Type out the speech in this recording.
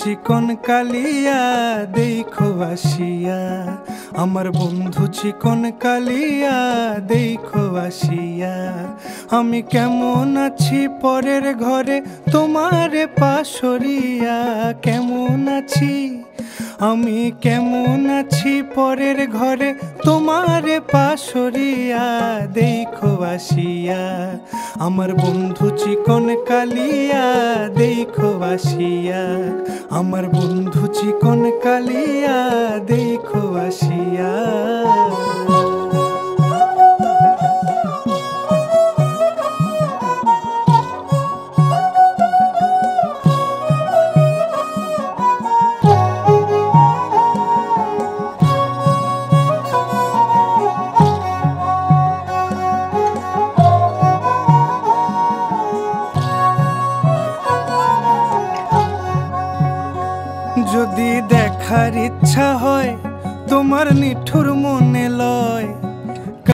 চিকন কালিয়া দেখো আসিয়া, আমার বন্ধু চিকন কালিয়া দেখো আসিয়া। আমি কেমন আছি পরের ঘরে তোমারে পাশরিয়া, কেমন আছি আমি কেমন আছি পরের ঘরে তোমারে পাশরিয়া দেখো আসিয়া। আমার বন্ধু চিকন কালিয়া দেখো আসিয়া, আমার বন্ধু চিকন কালিয়া দেখো আসিয়া। যদি দেখার ইচ্ছা হয় তোমার নিঠুর মনে লয়,